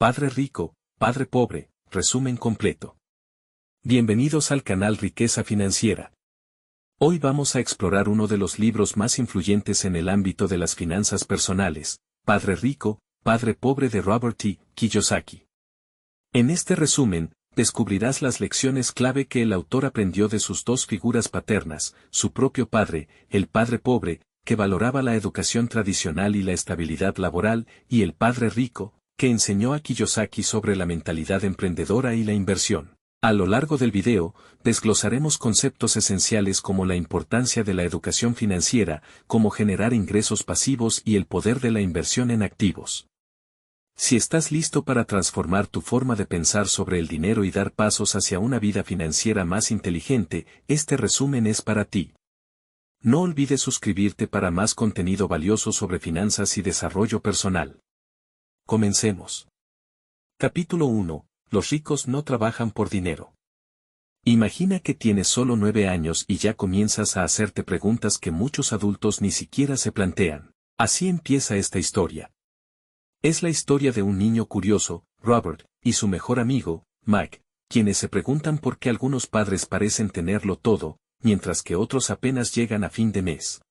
Padre rico, padre pobre, resumen completo. Bienvenidos al canal Riqueza Financiera. Hoy vamos a explorar uno de los libros más influyentes en el ámbito de las finanzas personales, Padre rico, padre pobre de Robert T. Kiyosaki. En este resumen, descubrirás las lecciones clave que el autor aprendió de sus dos figuras paternas, su propio padre, el padre pobre, que valoraba la educación tradicional y la estabilidad laboral, y el padre rico, que enseñó a Kiyosaki sobre la mentalidad emprendedora y la inversión. A lo largo del video, desglosaremos conceptos esenciales como la importancia de la educación financiera, cómo generar ingresos pasivos y el poder de la inversión en activos. Si estás listo para transformar tu forma de pensar sobre el dinero y dar pasos hacia una vida financiera más inteligente, este resumen es para ti. No olvides suscribirte para más contenido valioso sobre finanzas y desarrollo personal. Comencemos. Capítulo 1. Los ricos no trabajan por dinero. Imagina que tienes solo 9 años y ya comienzas a hacerte preguntas que muchos adultos ni siquiera se plantean. Así empieza esta historia. Es la historia de un niño curioso, Robert, y su mejor amigo, Mike, quienes se preguntan por qué algunos padres parecen tenerlo todo, mientras que otros apenas llegan a fin de mes.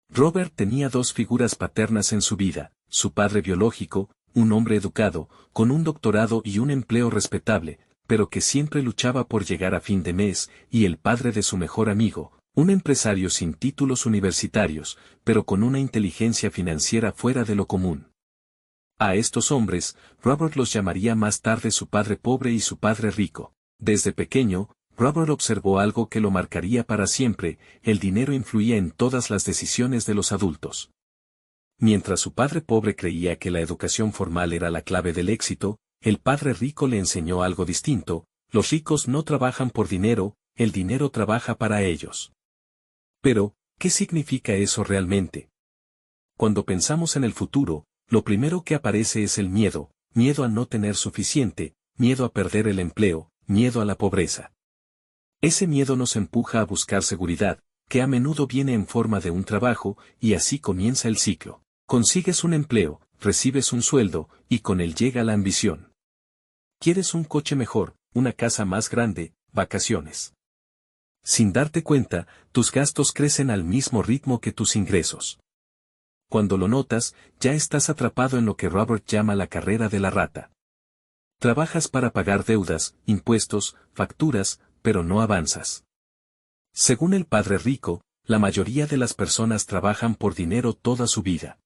Robert tenía dos figuras paternas en su vida, su padre biológico, un hombre educado, con un doctorado y un empleo respetable, pero que siempre luchaba por llegar a fin de mes, y el padre de su mejor amigo, un empresario sin títulos universitarios, pero con una inteligencia financiera fuera de lo común. A estos hombres, Robert los llamaría más tarde su padre pobre y su padre rico. Desde pequeño, Robert observó algo que lo marcaría para siempre: el dinero influía en todas las decisiones de los adultos. Mientras su padre pobre creía que la educación formal era la clave del éxito, el padre rico le enseñó algo distinto: los ricos no trabajan por dinero, el dinero trabaja para ellos. Pero, ¿qué significa eso realmente? Cuando pensamos en el futuro, lo primero que aparece es el miedo a no tener suficiente, miedo a perder el empleo, miedo a la pobreza. Ese miedo nos empuja a buscar seguridad, que a menudo viene en forma de un trabajo, y así comienza el ciclo. Consigues un empleo, recibes un sueldo, y con él llega la ambición. Quieres un coche mejor, una casa más grande, vacaciones. Sin darte cuenta, tus gastos crecen al mismo ritmo que tus ingresos. Cuando lo notas, ya estás atrapado en lo que Robert llama la carrera de la rata. Trabajas para pagar deudas, impuestos, facturas, pero no avanzas. Según el padre rico, la mayoría de las personas trabajan por dinero toda su vida.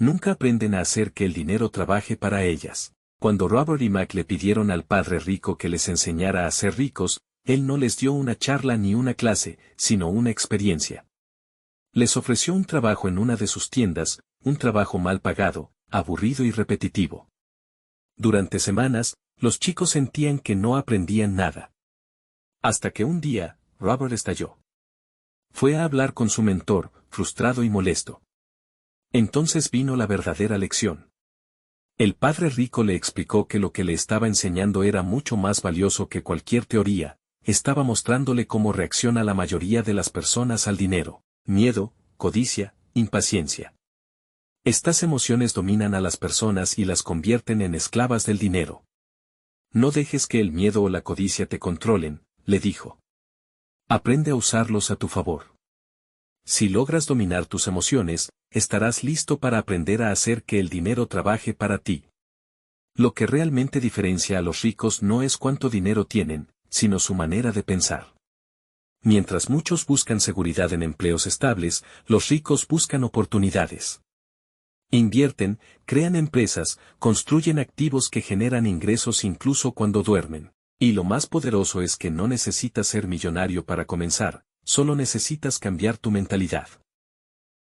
Nunca aprenden a hacer que el dinero trabaje para ellas. Cuando Robert y Mac le pidieron al padre rico que les enseñara a ser ricos, él no les dio una charla ni una clase, sino una experiencia. Les ofreció un trabajo en una de sus tiendas, un trabajo mal pagado, aburrido y repetitivo. Durante semanas, los chicos sentían que no aprendían nada. Hasta que un día, Robert estalló. Fue a hablar con su mentor, frustrado y molesto. Entonces vino la verdadera lección. El padre rico le explicó que lo que le estaba enseñando era mucho más valioso que cualquier teoría. Estaba mostrándole cómo reacciona la mayoría de las personas al dinero: miedo, codicia, impaciencia. Estas emociones dominan a las personas y las convierten en esclavas del dinero. No dejes que el miedo o la codicia te controlen, le dijo. Aprende a usarlos a tu favor. Si logras dominar tus emociones, estarás listo para aprender a hacer que el dinero trabaje para ti. Lo que realmente diferencia a los ricos no es cuánto dinero tienen, sino su manera de pensar. Mientras muchos buscan seguridad en empleos estables, los ricos buscan oportunidades. Invierten, crean empresas, construyen activos que generan ingresos incluso cuando duermen. Y lo más poderoso es que no necesitas ser millonario para comenzar, solo necesitas cambiar tu mentalidad.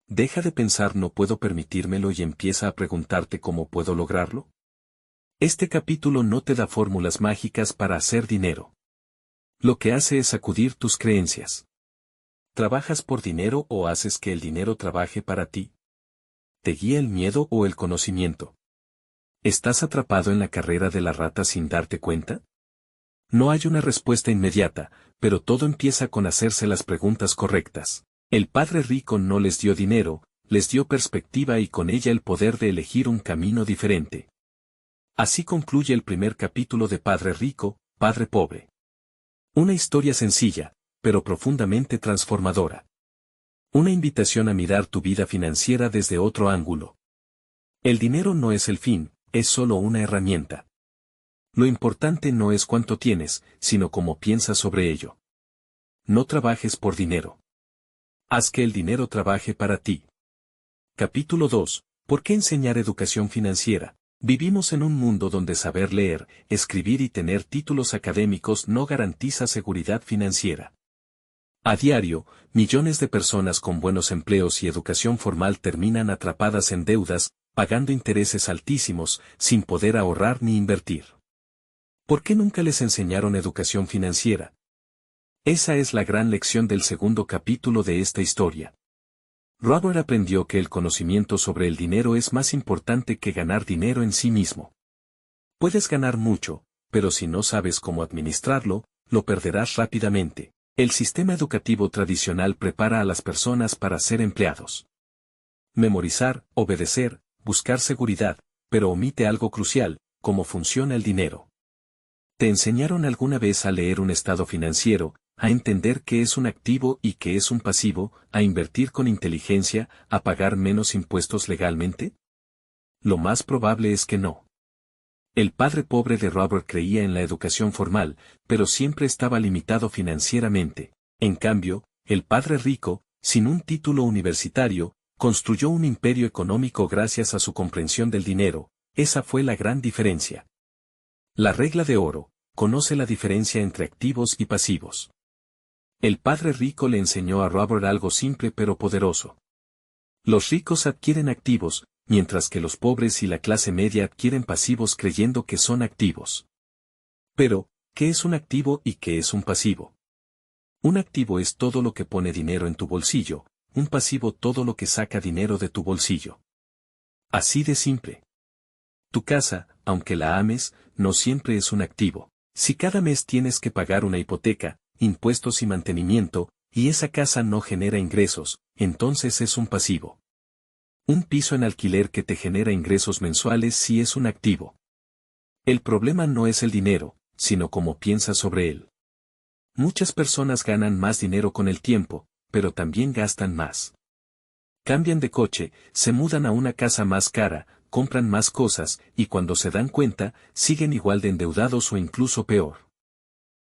Deja de pensar "no puedo permitírmelo" y empieza a preguntarte "¿cómo puedo lograrlo?". Este capítulo no te da fórmulas mágicas para hacer dinero. Lo que hace es sacudir tus creencias. ¿Trabajas por dinero o haces que el dinero trabaje para ti? ¿Te guía el miedo o el conocimiento? ¿Estás atrapado en la carrera de la rata sin darte cuenta? No hay una respuesta inmediata, pero todo empieza con hacerse las preguntas correctas. El padre rico no les dio dinero, les dio perspectiva y con ella el poder de elegir un camino diferente. Así concluye el primer capítulo de Padre Rico, Padre Pobre. Una historia sencilla, pero profundamente transformadora. Una invitación a mirar tu vida financiera desde otro ángulo. El dinero no es el fin, es solo una herramienta. Lo importante no es cuánto tienes, sino cómo piensas sobre ello. No trabajes por dinero. Haz que el dinero trabaje para ti. Capítulo 2. ¿Por qué enseñar educación financiera? Vivimos en un mundo donde saber leer, escribir y tener títulos académicos no garantiza seguridad financiera. A diario, millones de personas con buenos empleos y educación formal terminan atrapadas en deudas, pagando intereses altísimos, sin poder ahorrar ni invertir. ¿Por qué nunca les enseñaron educación financiera? Esa es la gran lección del segundo capítulo de esta historia. Robert aprendió que el conocimiento sobre el dinero es más importante que ganar dinero en sí mismo. Puedes ganar mucho, pero si no sabes cómo administrarlo, lo perderás rápidamente. El sistema educativo tradicional prepara a las personas para ser empleados. Memorizar, obedecer, buscar seguridad, pero omite algo crucial, cómo funciona el dinero. ¿Te enseñaron alguna vez a leer un estado financiero, a entender qué es un activo y qué es un pasivo, a invertir con inteligencia, a pagar menos impuestos legalmente? Lo más probable es que no. El padre pobre de Robert creía en la educación formal, pero siempre estaba limitado financieramente. En cambio, el padre rico, sin un título universitario, construyó un imperio económico gracias a su comprensión del dinero. Esa fue la gran diferencia. La regla de oro: conoce la diferencia entre activos y pasivos. El padre rico le enseñó a Robert algo simple pero poderoso. Los ricos adquieren activos, mientras que los pobres y la clase media adquieren pasivos creyendo que son activos. Pero, ¿qué es un activo y qué es un pasivo? Un activo es todo lo que pone dinero en tu bolsillo, un pasivo todo lo que saca dinero de tu bolsillo. Así de simple. Tu casa, aunque la ames, no siempre es un activo. Si cada mes tienes que pagar una hipoteca, impuestos y mantenimiento, y esa casa no genera ingresos, entonces es un pasivo. Un piso en alquiler que te genera ingresos mensuales sí es un activo. El problema no es el dinero, sino cómo piensas sobre él. Muchas personas ganan más dinero con el tiempo, pero también gastan más. Cambian de coche, se mudan a una casa más cara, compran más cosas, y cuando se dan cuenta, siguen igual de endeudados o incluso peor.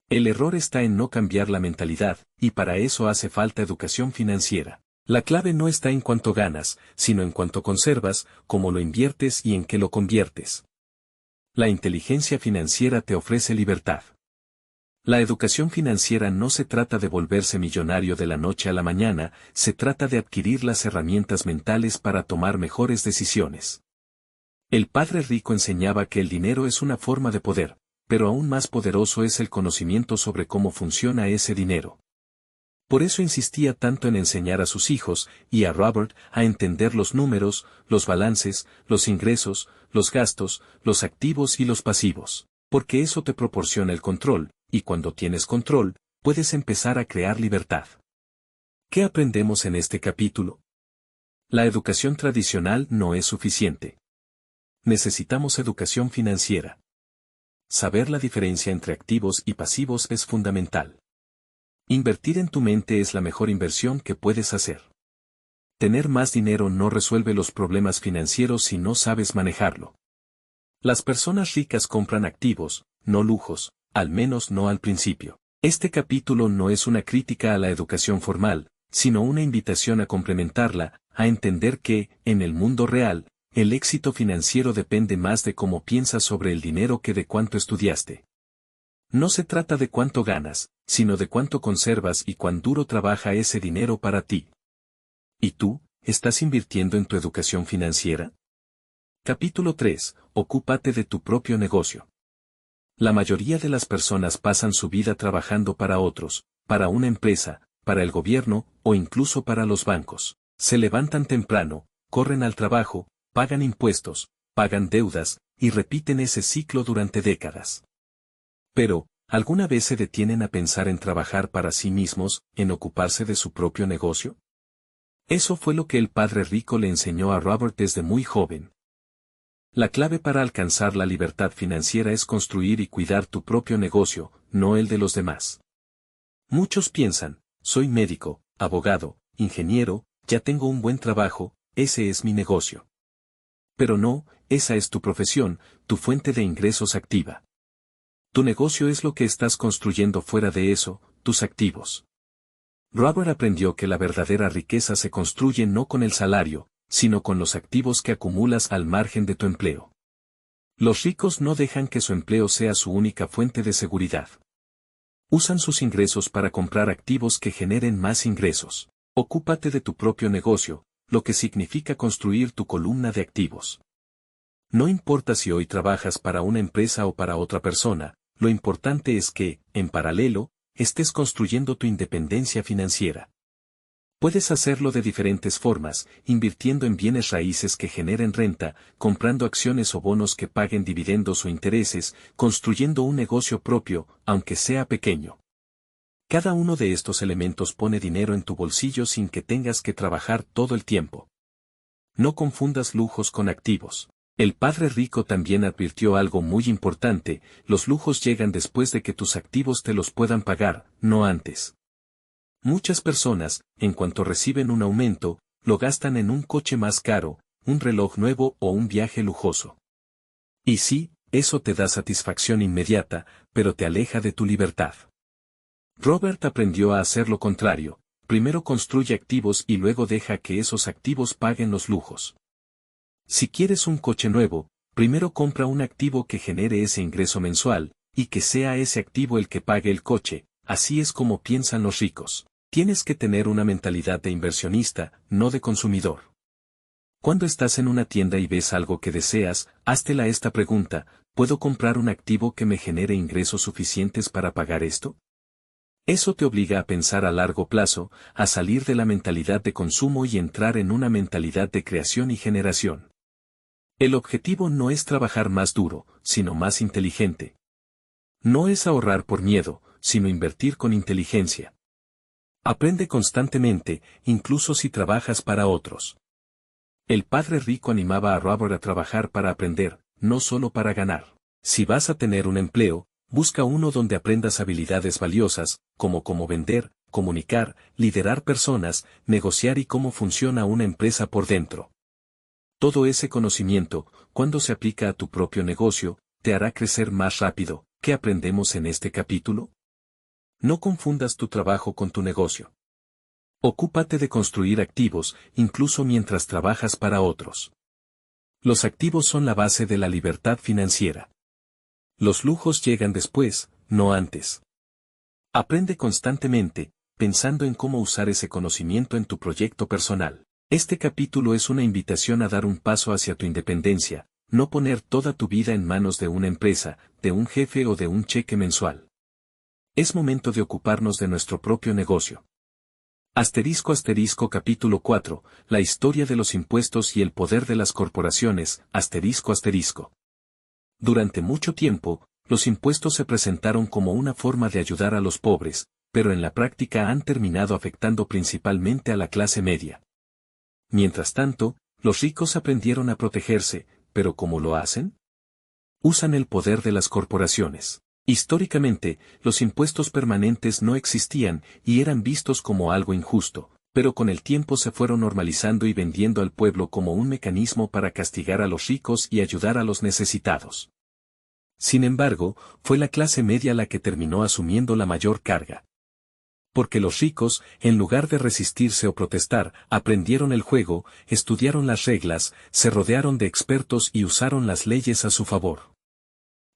El error está en no cambiar la mentalidad, y para eso hace falta educación financiera. La clave no está en cuánto ganas, sino en cuánto conservas, cómo lo inviertes y en qué lo conviertes. La inteligencia financiera te ofrece libertad. La educación financiera no se trata de volverse millonario de la noche a la mañana, se trata de adquirir las herramientas mentales para tomar mejores decisiones. El padre rico enseñaba que el dinero es una forma de poder, pero aún más poderoso es el conocimiento sobre cómo funciona ese dinero. Por eso insistía tanto en enseñar a sus hijos, y a Robert, a entender los números, los balances, los ingresos, los gastos, los activos y los pasivos, porque eso te proporciona el control, y cuando tienes control, puedes empezar a crear libertad. ¿Qué aprendemos en este capítulo? La educación tradicional no es suficiente. Necesitamos educación financiera. Saber la diferencia entre activos y pasivos es fundamental. Invertir en tu mente es la mejor inversión que puedes hacer. Tener más dinero no resuelve los problemas financieros si no sabes manejarlo. Las personas ricas compran activos, no lujos, al menos no al principio. Este capítulo no es una crítica a la educación formal, sino una invitación a complementarla, a entender que, en el mundo real, el éxito financiero depende más de cómo piensas sobre el dinero que de cuánto estudiaste. No se trata de cuánto ganas, sino de cuánto conservas y cuán duro trabaja ese dinero para ti. ¿Y tú, estás invirtiendo en tu educación financiera? Capítulo 3. Ocúpate de tu propio negocio. La mayoría de las personas pasan su vida trabajando para otros, para una empresa, para el gobierno, o incluso para los bancos. Se levantan temprano, corren al trabajo, pagan impuestos, pagan deudas, y repiten ese ciclo durante décadas. Pero, ¿alguna vez se detienen a pensar en trabajar para sí mismos, en ocuparse de su propio negocio? Eso fue lo que el padre rico le enseñó a Robert desde muy joven. La clave para alcanzar la libertad financiera es construir y cuidar tu propio negocio, no el de los demás. Muchos piensan, soy médico, abogado, ingeniero, ya tengo un buen trabajo, ese es mi negocio. Pero no, esa es tu profesión, tu fuente de ingresos activa. Tu negocio es lo que estás construyendo fuera de eso, tus activos. Robert aprendió que la verdadera riqueza se construye no con el salario, sino con los activos que acumulas al margen de tu empleo. Los ricos no dejan que su empleo sea su única fuente de seguridad. Usan sus ingresos para comprar activos que generen más ingresos. Ocúpate de tu propio negocio, lo que significa construir tu columna de activos. No importa si hoy trabajas para una empresa o para otra persona, lo importante es que, en paralelo, estés construyendo tu independencia financiera. Puedes hacerlo de diferentes formas, invirtiendo en bienes raíces que generen renta, comprando acciones o bonos que paguen dividendos o intereses, construyendo un negocio propio, aunque sea pequeño. Cada uno de estos elementos pone dinero en tu bolsillo sin que tengas que trabajar todo el tiempo. No confundas lujos con activos. El padre rico también advirtió algo muy importante: los lujos llegan después de que tus activos te los puedan pagar, no antes. Muchas personas, en cuanto reciben un aumento, lo gastan en un coche más caro, un reloj nuevo o un viaje lujoso. Y sí, eso te da satisfacción inmediata, pero te aleja de tu libertad. Robert aprendió a hacer lo contrario: primero construye activos y luego deja que esos activos paguen los lujos. Si quieres un coche nuevo, primero compra un activo que genere ese ingreso mensual, y que sea ese activo el que pague el coche. Así es como piensan los ricos. Tienes que tener una mentalidad de inversionista, no de consumidor. Cuando estás en una tienda y ves algo que deseas, háztela esta pregunta: ¿puedo comprar un activo que me genere ingresos suficientes para pagar esto? Eso te obliga a pensar a largo plazo, a salir de la mentalidad de consumo y entrar en una mentalidad de creación y generación. El objetivo no es trabajar más duro, sino más inteligente. No es ahorrar por miedo, sino invertir con inteligencia. Aprende constantemente, incluso si trabajas para otros. El padre rico animaba a Robert a trabajar para aprender, no solo para ganar. Si vas a tener un empleo, busca uno donde aprendas habilidades valiosas, como cómo vender, comunicar, liderar personas, negociar y cómo funciona una empresa por dentro. Todo ese conocimiento, cuando se aplica a tu propio negocio, te hará crecer más rápido. ¿Qué aprendemos en este capítulo? No confundas tu trabajo con tu negocio. Ocúpate de construir activos, incluso mientras trabajas para otros. Los activos son la base de la libertad financiera. Los lujos llegan después, no antes. Aprende constantemente, pensando en cómo usar ese conocimiento en tu proyecto personal. Este capítulo es una invitación a dar un paso hacia tu independencia, no poner toda tu vida en manos de una empresa, de un jefe o de un cheque mensual. Es momento de ocuparnos de nuestro propio negocio. Capítulo 4, la historia de los impuestos y el poder de las corporaciones, ***. Durante mucho tiempo, los impuestos se presentaron como una forma de ayudar a los pobres, pero en la práctica han terminado afectando principalmente a la clase media. Mientras tanto, los ricos aprendieron a protegerse, pero ¿cómo lo hacen? Usan el poder de las corporaciones. Históricamente, los impuestos permanentes no existían y eran vistos como algo injusto, pero con el tiempo se fueron normalizando y vendiendo al pueblo como un mecanismo para castigar a los ricos y ayudar a los necesitados. Sin embargo, fue la clase media la que terminó asumiendo la mayor carga. Porque los ricos, en lugar de resistirse o protestar, aprendieron el juego, estudiaron las reglas, se rodearon de expertos y usaron las leyes a su favor.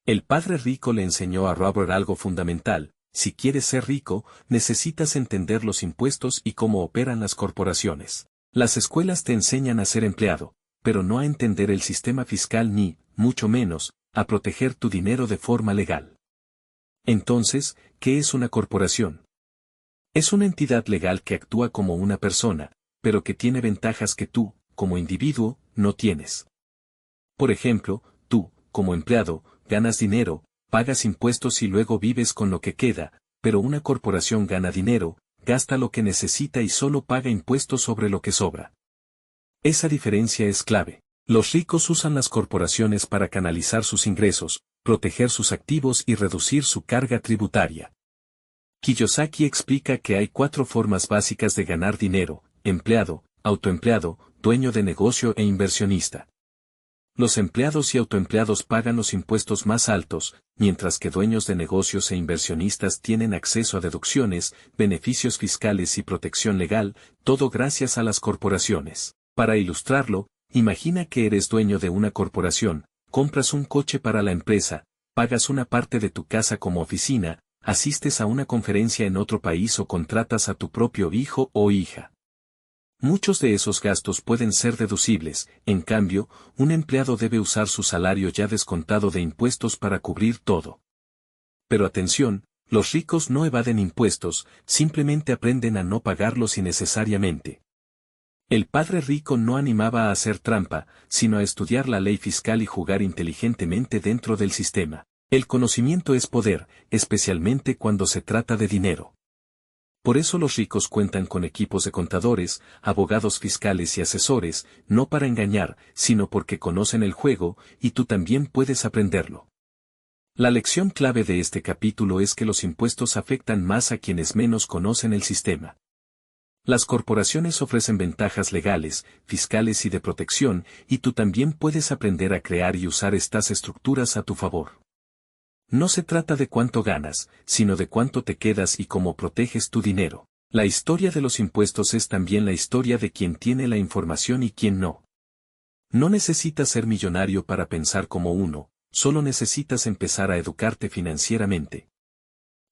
El padre rico le enseñó a Robert algo fundamental: si quieres ser rico, necesitas entender los impuestos y cómo operan las corporaciones. Las escuelas te enseñan a ser empleado, pero no a entender el sistema fiscal ni, mucho menos, a proteger tu dinero de forma legal. Entonces, ¿qué es una corporación? Es una entidad legal que actúa como una persona, pero que tiene ventajas que tú, como individuo, no tienes. Por ejemplo, tú, como empleado, ganas dinero, pagas impuestos y luego vives con lo que queda, pero una corporación gana dinero, gasta lo que necesita y solo paga impuestos sobre lo que sobra. Esa diferencia es clave. Los ricos usan las corporaciones para canalizar sus ingresos, proteger sus activos y reducir su carga tributaria. Kiyosaki explica que hay 4 formas básicas de ganar dinero: empleado, autoempleado, dueño de negocio e inversionista. Los empleados y autoempleados pagan los impuestos más altos, mientras que dueños de negocios e inversionistas tienen acceso a deducciones, beneficios fiscales y protección legal, todo gracias a las corporaciones. Para ilustrarlo, imagina que eres dueño de una corporación, compras un coche para la empresa, pagas una parte de tu casa como oficina, asistes a una conferencia en otro país o contratas a tu propio hijo o hija. Muchos de esos gastos pueden ser deducibles, en cambio, un empleado debe usar su salario ya descontado de impuestos para cubrir todo. Pero atención, los ricos no evaden impuestos, simplemente aprenden a no pagarlos innecesariamente. El padre rico no animaba a hacer trampa, sino a estudiar la ley fiscal y jugar inteligentemente dentro del sistema. El conocimiento es poder, especialmente cuando se trata de dinero. Por eso los ricos cuentan con equipos de contadores, abogados fiscales y asesores, no para engañar, sino porque conocen el juego, y tú también puedes aprenderlo. La lección clave de este capítulo es que los impuestos afectan más a quienes menos conocen el sistema. Las corporaciones ofrecen ventajas legales, fiscales y de protección, y tú también puedes aprender a crear y usar estas estructuras a tu favor. No se trata de cuánto ganas, sino de cuánto te quedas y cómo proteges tu dinero. La historia de los impuestos es también la historia de quien tiene la información y quien no. No necesitas ser millonario para pensar como uno, solo necesitas empezar a educarte financieramente.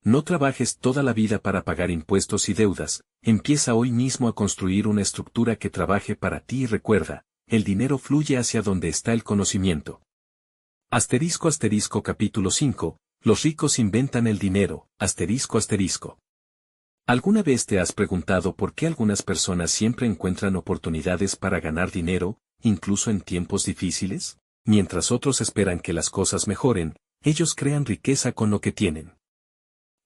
No trabajes toda la vida para pagar impuestos y deudas, empieza hoy mismo a construir una estructura que trabaje para ti y recuerda, el dinero fluye hacia donde está el conocimiento. Capítulo 5, los ricos inventan el dinero, ¿Alguna vez te has preguntado por qué algunas personas siempre encuentran oportunidades para ganar dinero, incluso en tiempos difíciles? Mientras otros esperan que las cosas mejoren, ellos crean riqueza con lo que tienen.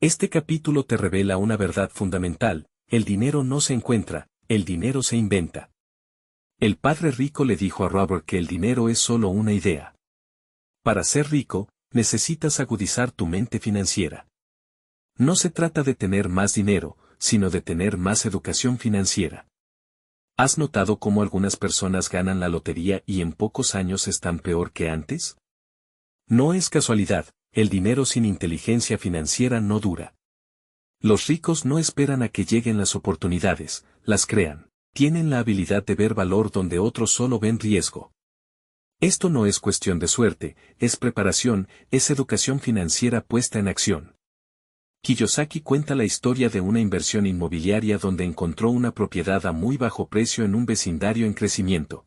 Este capítulo te revela una verdad fundamental: el dinero no se encuentra, el dinero se inventa. El padre rico le dijo a Robert que el dinero es solo una idea. Para ser rico, necesitas agudizar tu mente financiera. No se trata de tener más dinero, sino de tener más educación financiera. ¿Has notado cómo algunas personas ganan la lotería y en pocos años están peor que antes? No es casualidad, el dinero sin inteligencia financiera no dura. Los ricos no esperan a que lleguen las oportunidades, las crean. Tienen la habilidad de ver valor donde otros solo ven riesgo. Esto no es cuestión de suerte, es preparación, es educación financiera puesta en acción. Kiyosaki cuenta la historia de una inversión inmobiliaria donde encontró una propiedad a muy bajo precio en un vecindario en crecimiento.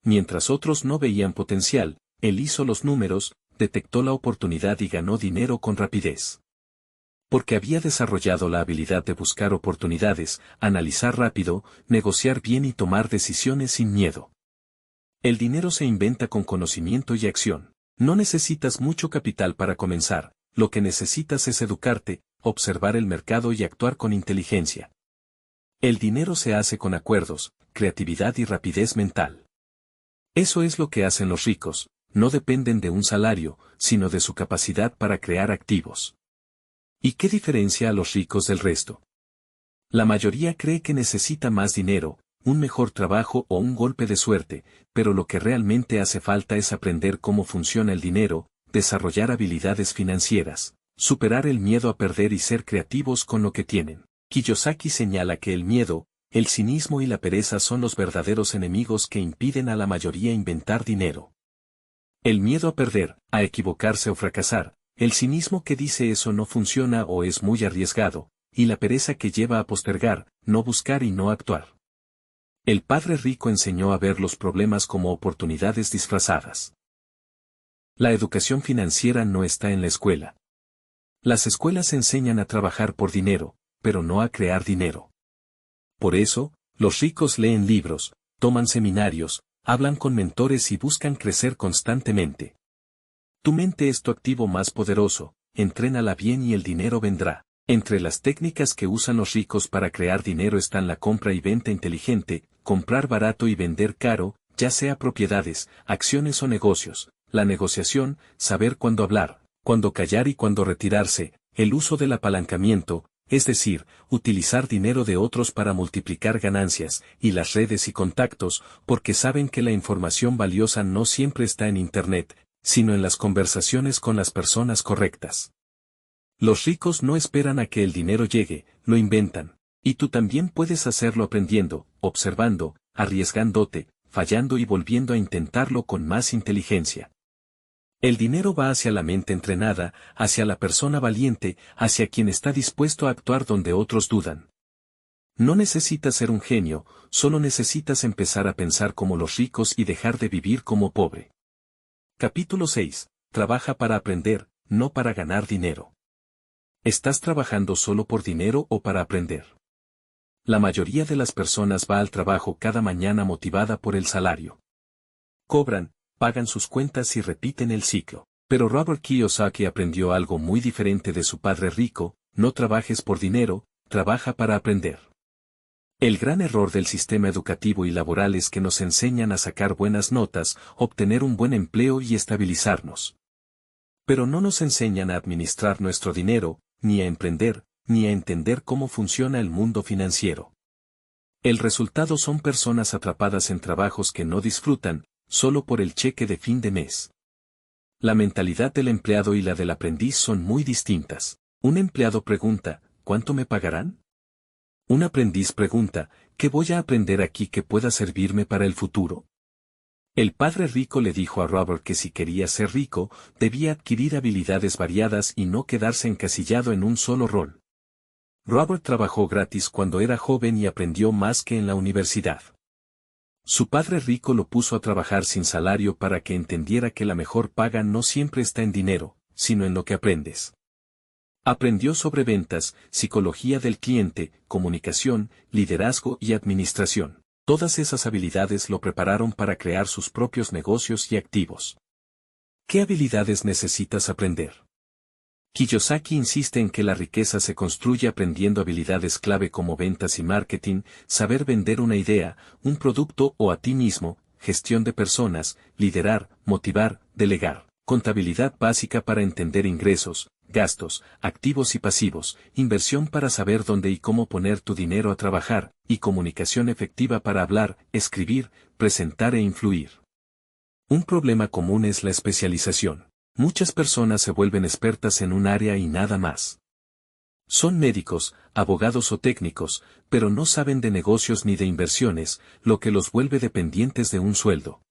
Mientras otros no veían potencial, él hizo los números, detectó la oportunidad y ganó dinero con rapidez. Porque había desarrollado la habilidad de buscar oportunidades, analizar rápido, negociar bien y tomar decisiones sin miedo. El dinero se inventa con conocimiento y acción. No necesitas mucho capital para comenzar, lo que necesitas es educarte, observar el mercado y actuar con inteligencia. El dinero se hace con acuerdos, creatividad y rapidez mental. Eso es lo que hacen los ricos, no dependen de un salario, sino de su capacidad para crear activos. ¿Y qué diferencia a los ricos del resto? La mayoría cree que necesita más dinero, un mejor trabajo o un golpe de suerte, pero lo que realmente hace falta es aprender cómo funciona el dinero, desarrollar habilidades financieras, superar el miedo a perder y ser creativos con lo que tienen. Kiyosaki señala que el miedo, el cinismo y la pereza son los verdaderos enemigos que impiden a la mayoría inventar dinero. El miedo a perder, a equivocarse o fracasar, el cinismo que dice eso no funciona o es muy arriesgado, y la pereza que lleva a postergar, no buscar y no actuar. El padre rico enseñó a ver los problemas como oportunidades disfrazadas. La educación financiera no está en la escuela. Las escuelas enseñan a trabajar por dinero, pero no a crear dinero. Por eso, los ricos leen libros, toman seminarios, hablan con mentores y buscan crecer constantemente. Tu mente es tu activo más poderoso, entrénala bien y el dinero vendrá. Entre las técnicas que usan los ricos para crear dinero están la compra y venta inteligente, comprar barato y vender caro, ya sea propiedades, acciones o negocios, la negociación, saber cuándo hablar, cuándo callar y cuándo retirarse, el uso del apalancamiento, es decir, utilizar dinero de otros para multiplicar ganancias, y las redes y contactos, porque saben que la información valiosa no siempre está en Internet, sino en las conversaciones con las personas correctas. Los ricos no esperan a que el dinero llegue, lo inventan. Y tú también puedes hacerlo aprendiendo, observando, arriesgándote, fallando y volviendo a intentarlo con más inteligencia. El dinero va hacia la mente entrenada, hacia la persona valiente, hacia quien está dispuesto a actuar donde otros dudan. No necesitas ser un genio, solo necesitas empezar a pensar como los ricos y dejar de vivir como pobre. Capítulo 6. Trabaja para aprender, no para ganar dinero. ¿Estás trabajando solo por dinero o para aprender? La mayoría de las personas va al trabajo cada mañana motivada por el salario. Cobran, pagan sus cuentas y repiten el ciclo. Pero Robert Kiyosaki aprendió algo muy diferente de su padre rico: no trabajes por dinero, trabaja para aprender. El gran error del sistema educativo y laboral es que nos enseñan a sacar buenas notas, obtener un buen empleo y estabilizarnos. Pero no nos enseñan a administrar nuestro dinero, ni a emprender, ni a entender cómo funciona el mundo financiero. El resultado son personas atrapadas en trabajos que no disfrutan, solo por el cheque de fin de mes. La mentalidad del empleado y la del aprendiz son muy distintas. Un empleado pregunta, ¿cuánto me pagarán? Un aprendiz pregunta, ¿qué voy a aprender aquí que pueda servirme para el futuro? El padre rico le dijo a Robert que si quería ser rico, debía adquirir habilidades variadas y no quedarse encasillado en un solo rol. Robert trabajó gratis cuando era joven y aprendió más que en la universidad. Su padre rico lo puso a trabajar sin salario para que entendiera que la mejor paga no siempre está en dinero, sino en lo que aprendes. Aprendió sobre ventas, psicología del cliente, comunicación, liderazgo y administración. Todas esas habilidades lo prepararon para crear sus propios negocios y activos. ¿Qué habilidades necesitas aprender? Kiyosaki insiste en que la riqueza se construye aprendiendo habilidades clave como ventas y marketing, saber vender una idea, un producto o a ti mismo, gestión de personas, liderar, motivar, delegar, contabilidad básica para entender ingresos, gastos, activos y pasivos, inversión para saber dónde y cómo poner tu dinero a trabajar, y comunicación efectiva para hablar, escribir, presentar e influir. Un problema común es la especialización. Muchas personas se vuelven expertas en un área y nada más. Son médicos, abogados o técnicos, pero no saben de negocios ni de inversiones, lo que los vuelve dependientes de un sueldo.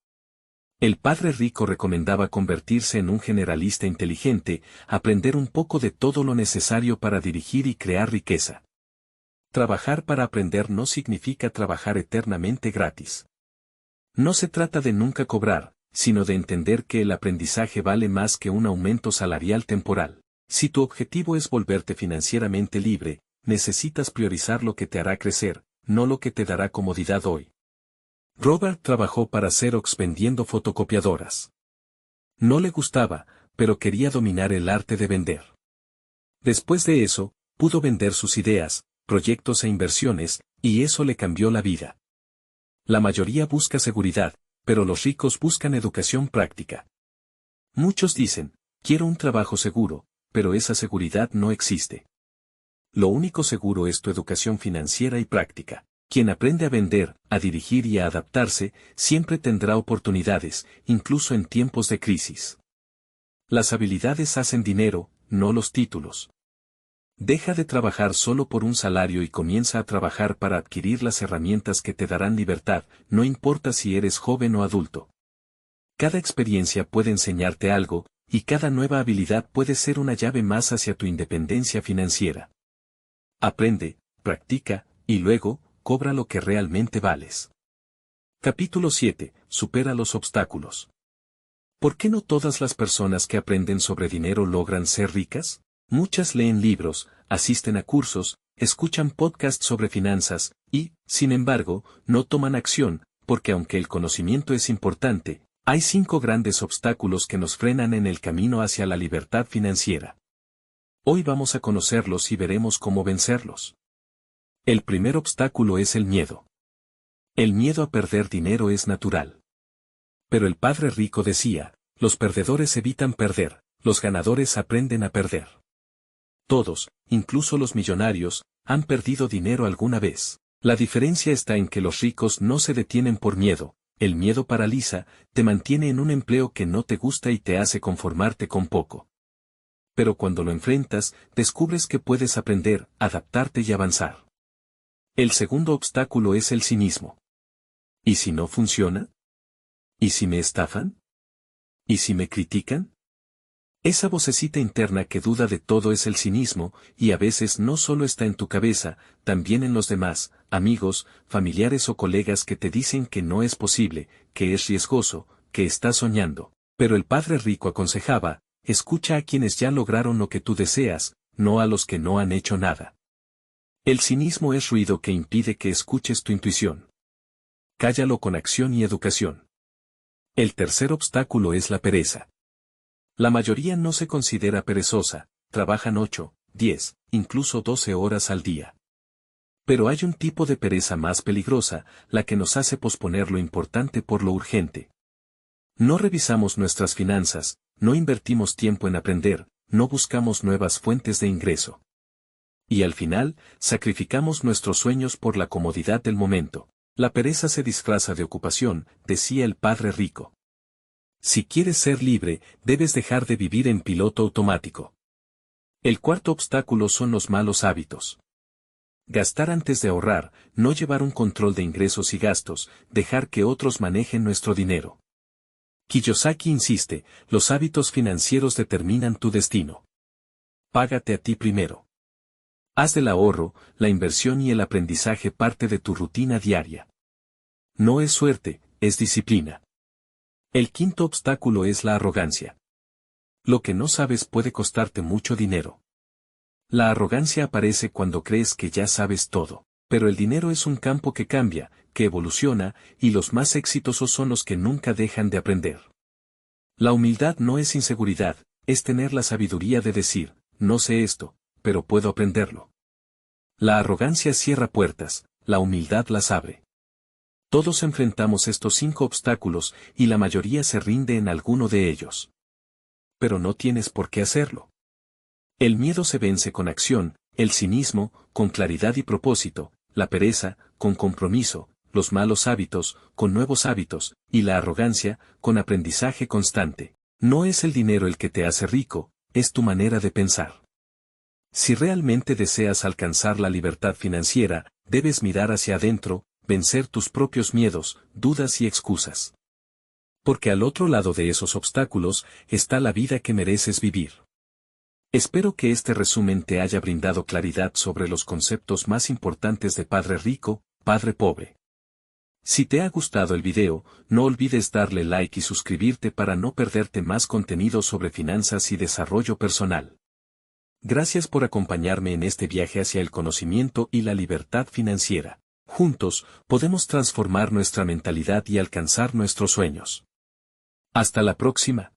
El padre rico recomendaba convertirse en un generalista inteligente, aprender un poco de todo lo necesario para dirigir y crear riqueza. Trabajar para aprender no significa trabajar eternamente gratis. No se trata de nunca cobrar, sino de entender que el aprendizaje vale más que un aumento salarial temporal. Si tu objetivo es volverte financieramente libre, necesitas priorizar lo que te hará crecer, no lo que te dará comodidad hoy. Robert trabajó para Xerox vendiendo fotocopiadoras. No le gustaba, pero quería dominar el arte de vender. Después de eso, pudo vender sus ideas, proyectos e inversiones, y eso le cambió la vida. La mayoría busca seguridad, pero los ricos buscan educación práctica. Muchos dicen, quiero un trabajo seguro, pero esa seguridad no existe. Lo único seguro es tu educación financiera y práctica. Quien aprende a vender, a dirigir y a adaptarse, siempre tendrá oportunidades, incluso en tiempos de crisis. Las habilidades hacen dinero, no los títulos. Deja de trabajar solo por un salario y comienza a trabajar para adquirir las herramientas que te darán libertad, no importa si eres joven o adulto. Cada experiencia puede enseñarte algo, y cada nueva habilidad puede ser una llave más hacia tu independencia financiera. Aprende, practica, y luego, cobra lo que realmente vales. Capítulo 7. Supera los obstáculos. ¿Por qué no todas las personas que aprenden sobre dinero logran ser ricas? Muchas leen libros, asisten a cursos, escuchan podcasts sobre finanzas, y, sin embargo, no toman acción, porque aunque el conocimiento es importante, hay 5 grandes obstáculos que nos frenan en el camino hacia la libertad financiera. Hoy vamos a conocerlos y veremos cómo vencerlos. El primer obstáculo es el miedo. El miedo a perder dinero es natural. Pero el padre rico decía, los perdedores evitan perder, los ganadores aprenden a perder. Todos, incluso los millonarios, han perdido dinero alguna vez. La diferencia está en que los ricos no se detienen por miedo, el miedo paraliza, te mantiene en un empleo que no te gusta y te hace conformarte con poco. Pero cuando lo enfrentas, descubres que puedes aprender, adaptarte y avanzar. El segundo obstáculo es el cinismo. ¿Y si no funciona? ¿Y si me estafan? ¿Y si me critican? Esa vocecita interna que duda de todo es el cinismo, y a veces no solo está en tu cabeza, también en los demás, amigos, familiares o colegas que te dicen que no es posible, que es riesgoso, que estás soñando. Pero el padre rico aconsejaba, escucha a quienes ya lograron lo que tú deseas, no a los que no han hecho nada. El cinismo es ruido que impide que escuches tu intuición. Cállalo con acción y educación. El tercer obstáculo es la pereza. La mayoría no se considera perezosa, trabajan 8, 10, incluso 12 horas al día. Pero hay un tipo de pereza más peligrosa, la que nos hace posponer lo importante por lo urgente. No revisamos nuestras finanzas, no invertimos tiempo en aprender, no buscamos nuevas fuentes de ingreso. Y al final, sacrificamos nuestros sueños por la comodidad del momento. La pereza se disfraza de ocupación, decía el padre rico. Si quieres ser libre, debes dejar de vivir en piloto automático. El cuarto obstáculo son los malos hábitos. Gastar antes de ahorrar, no llevar un control de ingresos y gastos, dejar que otros manejen nuestro dinero. Kiyosaki insiste, los hábitos financieros determinan tu destino. Págate a ti primero. Haz del ahorro, la inversión y el aprendizaje parte de tu rutina diaria. No es suerte, es disciplina. El quinto obstáculo es la arrogancia. Lo que no sabes puede costarte mucho dinero. La arrogancia aparece cuando crees que ya sabes todo, pero el dinero es un campo que cambia, que evoluciona, y los más exitosos son los que nunca dejan de aprender. La humildad no es inseguridad, es tener la sabiduría de decir, no sé esto, pero puedo aprenderlo. La arrogancia cierra puertas, la humildad las abre. Todos enfrentamos estos 5 obstáculos y la mayoría se rinde en alguno de ellos. Pero no tienes por qué hacerlo. El miedo se vence con acción, el cinismo, con claridad y propósito, la pereza, con compromiso, los malos hábitos, con nuevos hábitos, y la arrogancia, con aprendizaje constante. No es el dinero el que te hace rico, es tu manera de pensar. Si realmente deseas alcanzar la libertad financiera, debes mirar hacia adentro, vencer tus propios miedos, dudas y excusas. Porque al otro lado de esos obstáculos está la vida que mereces vivir. Espero que este resumen te haya brindado claridad sobre los conceptos más importantes de Padre Rico, Padre Pobre. Si te ha gustado el video, no olvides darle like y suscribirte para no perderte más contenido sobre finanzas y desarrollo personal. Gracias por acompañarme en este viaje hacia el conocimiento y la libertad financiera. Juntos, podemos transformar nuestra mentalidad y alcanzar nuestros sueños. Hasta la próxima.